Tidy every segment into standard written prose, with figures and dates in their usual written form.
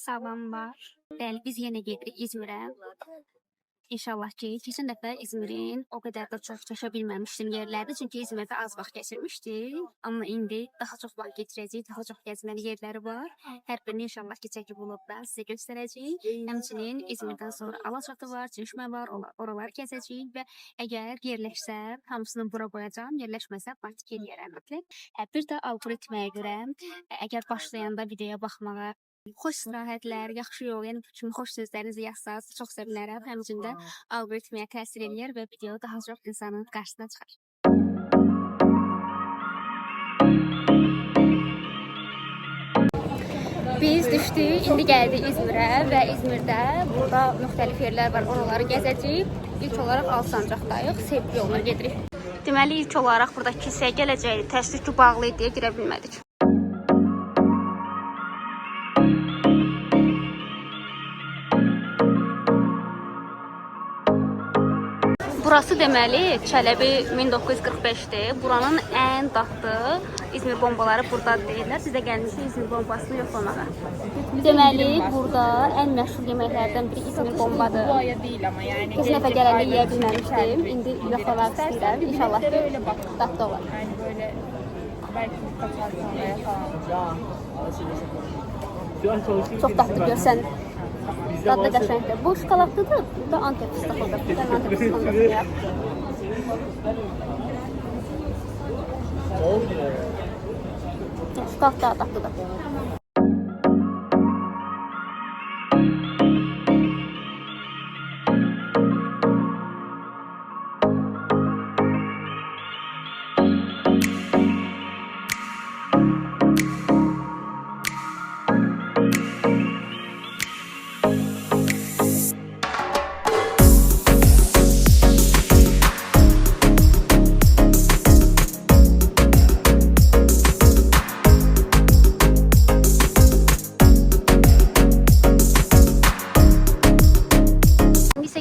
Salamlar. Bəli, biz yenə gedirik İzmirə. İnşallah ki, keçən dəfə İzmirin o qədər də çox çəkə bilməmişdim yerlərdə, çünki İzmirdə az vaxt keçirmişdik. Amma indi daha çox vaxt keçirəcəyik, daha çox gəzməli yerləri var. Hər birini inşallah ki, çəkib vlogda sizə göstərəcəyik. Həmçinin İzmirdən sonra Alaçatı var, Çeşmə var, oraları gəzəcəyik və əgər yerləşsə, hamısını bura qoyacağam, yerləşməsə partik eləyərəm mütləq. Bir də algoritmaya görə, əgər başlayanda videoya baxmağa xoş istirahətlər, yaxşı yol, yəni bütün xoş sözlərinizi yazsanız çox sevinərəm. Həmçində algoritmaya təsir edir və video daha çox insanın qarşısına çıxar. Biz düşdük, indi gəldik İzmirə və İzmirdə burada müxtəlif yerlər var, oraları gəzəcəyik. İlk olaraq Alsancaqdayıq, Sevgi yoluna gedirik. Deməli, ilk olaraq burada kilsəyə gələcəyik, təəssüf ki, bağlı idi, girə bilmədik. Burası deməli Çələbi 1945-dir. Buranın ən dadlı İzmir bombaları burada deyirlər. Siz də gəlmişsiniz İzmir bombasını yoxlamağa. Deməli burada ən məşhur yeməklərdən biri İzmir bombadır. Bu aya deyil ama yani. Keçən dəfə gələndə yeyə bilməmişdim. İndi yoxlamaq istəyirəm. İnşallah ki, dadlı olar. Yani böyle belki birkaç ay sonraya falan. Çox dadlı görsən. Dadlı qəşəngdir. Bu şokoladlıdır. Bu da Antep fıstıqlıdır. Bir dənə Antep fıstıqlıdır yap. Şokolad daha dadlıdır.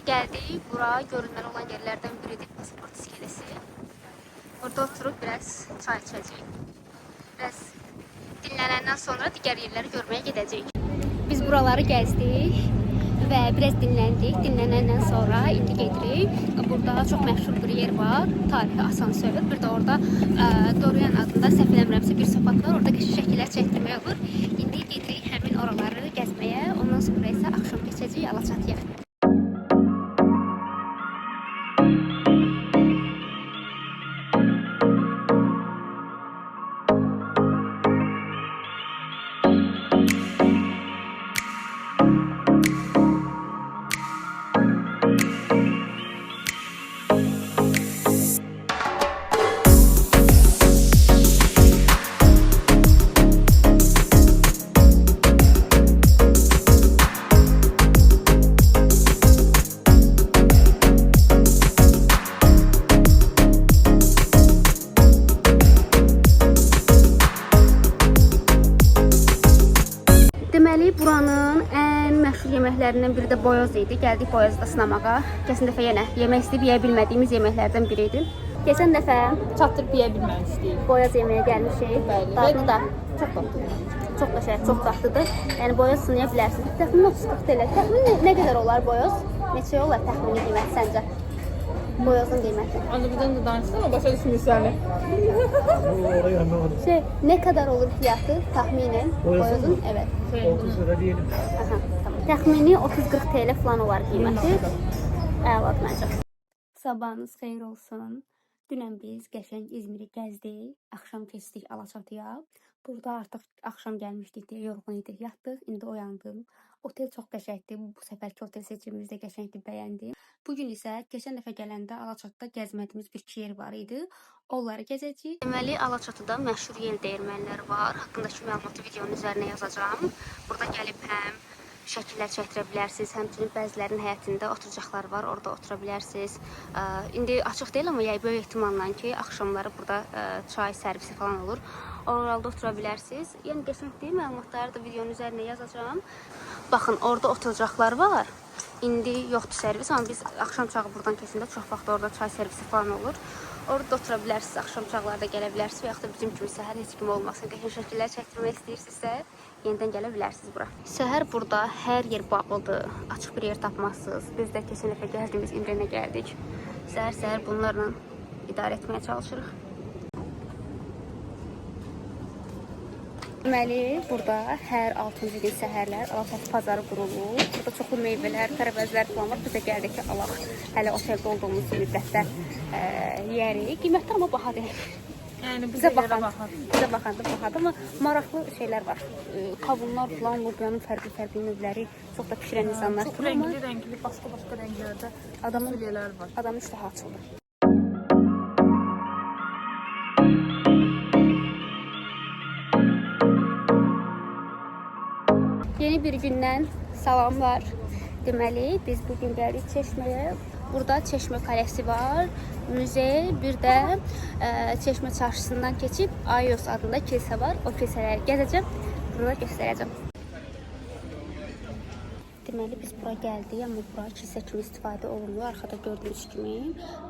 Gəldik. Bura görünməli olan yerlərdən biridir. Pasaport iskelesi. Burada oturup biraz çay içəcəyik. Biraz dinlənəndən sonra digər yerləri görməyə gedəcəyik. Biz buraları gəzdik və biraz dinləndik. Dinlənəndən sonra indi gedirik. Burada çox məşhur bir yer var. Tarixi asansör. Bir də orada Dorian adında səhv eləmirəmsə bir söhbət var. Orada şəkillər çəkdirmək olur. İndi gedirik həmin oraları gəzməyə. Ondan sonra isə axşam keçəcəyik Alaçatıya. Deməli, buranın ən məşhur yeməklərindən biri də boyoz idi. Gəldik boyozda sınamağa. Keçən dəfə yenə yemək istəyib yeyə bilmədiyimiz yeməklərdən biri idi. Keçən dəfə Çatdırıb yeyə bilməmişdik. boyoz yeməyə gəlmişik. Bəli. Dadlı da çox dadlıdır. Çox qəşəng, çox dadlıdır. Yəni boyoz sınaya bilərsiniz. Təxminən 30-40 TL. Təxminən nə qədər olar boyoz? Neçə olar təxmini qiymət səncə? Boyozun qiyməti. Anladığım da danışsana, başa düşmürsən. Ne kadar olur fiyatı tahminen? Boyozun? Evet. 30 lira diyelim. Aha, tamam. Təxmini 30-40 TL falan olar qiyməti. Əladır məncə. Sabahınız xeyir olsun. Dünən biz qəşəng İzmiri gəzdik. Axşam keçdik Alaçatıya. Burada artıq axşam gəlmişdik deyə yorğun idik, yatdıq. İndi oyandım. Otel çox qəşəngdir. Bu səfərki otel seçimimiz də qəşəngdir, bəyəndim. Bugün isə keçən dəfə gələndə Alaçatıda gəzmədiyimiz bir iki yer var idi. Onları gəzəcəyik. Deməli, Alaçatıda məşhur yel dəyirmənləri var. Haqqındakı məlumatı videonun üzərinə yazacağam. Burada gəlib həm şəkillər çəkdirə bilərsiniz, həmçinin bəzilərinin həyətində oturacaqlar var, orada otura bilərsiniz. İndi açıq deyil, amma yay böyük ehtimalla ki, axşamları burada çay servisi falan olur. Oralarda otura bilərsiniz. Yəni qəşəngdir, məlumatları da videonun üzərinə yazacağam. Baxın, orada oturacaqlar var. İndi yoxdur servis, amma biz axşam çağı buradan keçəndə çox vaxt orada çay servisi falan olur. Orada otura bilərsiniz, axşam çağlarda gələ bilərsiniz və yaxud da bizim kimi səhər heç kim olmasın, qəşəng şəkillər çəkdirmək istəyirsinizsə, yenidən gələ bilərsiniz bura. Səhər burada hər yer bağlıdır. Açıq bir yer tapmazsınız. Biz də keçən dəfə gəldiyimiz İmrənə gəldik. Səhər bunlarla idarə etməyə çalışırıq. Deməli, burada hər 6-cı gün səhərlər Alaçatı bazarı qurulur. Burada çoxlu meyvələr, tərəvəzlər falan var. Biz də gəldik ki, alaq. Hələ oteldə olduğumuz müddətdə yeyərik. Qiymətlər amma baha deyil. Yəni Bizə baxanda bahadır, amma maraqlı şeylər var. Kavunlar falan, lobyanın fərqli növləri, çox da pişirən insanlar. Çox rəngli, başqa rənglərdə fasulyelər var. Adamın iştahı açıldı. Yeni bir gündən salamlar. Deməli, biz bugün gəldik Çeşməyə. Burada Çeşmə Kalesi var, müze, bir də Çeşmə çarşısından keçib Ayos adında kilsə var. O kilsələri gəzəcəm, burada göstərəcəm. Deməli, biz bura gəldik, amma bura kilsə kimi istifadə olunmuyor. Arxada gördüyünüz kimi,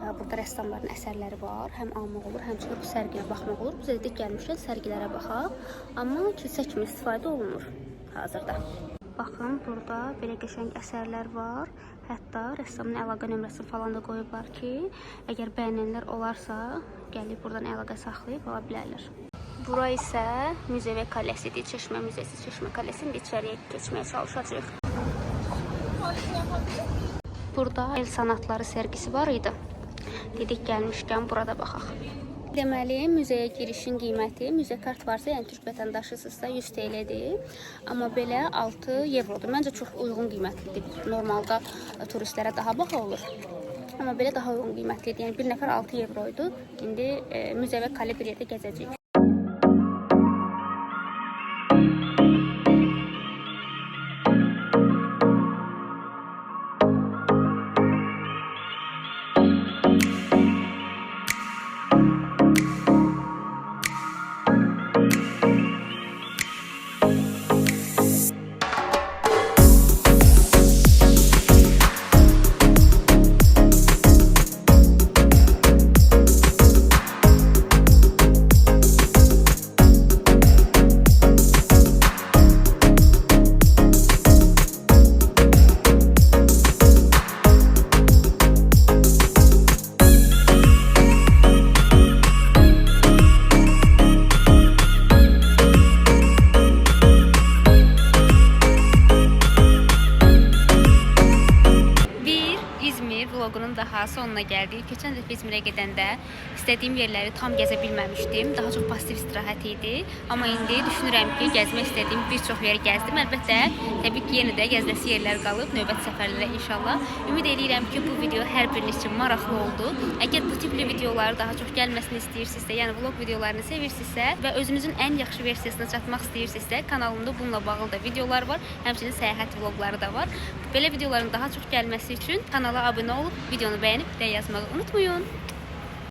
burada rəssamların əsərləri var. Həm almaq olur, həmçinin bu sərgiyə baxmaq olur. Biz dedik gəlmişkən sərgilərə baxaq, amma kilsə kimi istifadə olunmur hazırda. Baxın, burada belə qəşəng əsərlər var. Hətta rəssamın əlaqə nömrəsini falan da qoyublar ki, əgər bəyənənlər olarsa, gəlib buradan əlaqə saxlayıb ala bilərlər. Bura isə Müze və Kalesidir. Çeşmə Müzesi, Çeşmə Kalesinin içəriyə keçməyə çalışacağıq. Burada el sanatları sərgisi var idi. Dedik gəlmişkən burada baxaq. Deməli, müzeyə girişin qiyməti, müze kart varsa, yəni Türk vətəndaşısınızsa 100 TL-dir. Amma belə 6 evrodur. Məncə çox uyğun qiymətlidir. Normalda turistlərə daha baha olur. Amma belə daha uyğun qiymətlidir. Yəni bir nəfər 6 evroydu. İndi müze və kale bir yerdə gəzəcəyik. Vlogunun daha sonuna gəldik. Keçən dəfə İzmirə gedəndə istədiyim yerləri tam gəzə bilməmişdim. Daha çox pasiv istirahət idi. Amma indi düşünürəm ki, gəzmək istədiyim bir çox yeri gəzdim. Əlbəttə, təbii ki, yenə də gəzəsi yerlər qalıb növbəti səfərlərə inşallah. Ümid edirəm ki, bu video hər biriniz üçün maraqlı oldu. Əgər bu tipli videoları daha çox gəlməsini istəyirsinizsə, yəni vlog videolarını sevirsinizsə və özünüzün ən yaxşı versiyasına çatmaq istəyirsinizsə, kanalımda bununla bağlı da videolar var. Həmçinin səyahət vlogları da var. Belə videoların daha çox gəlməsi üçün kanala abunə olub, videonu bəyənib də yazmağı unutmayın.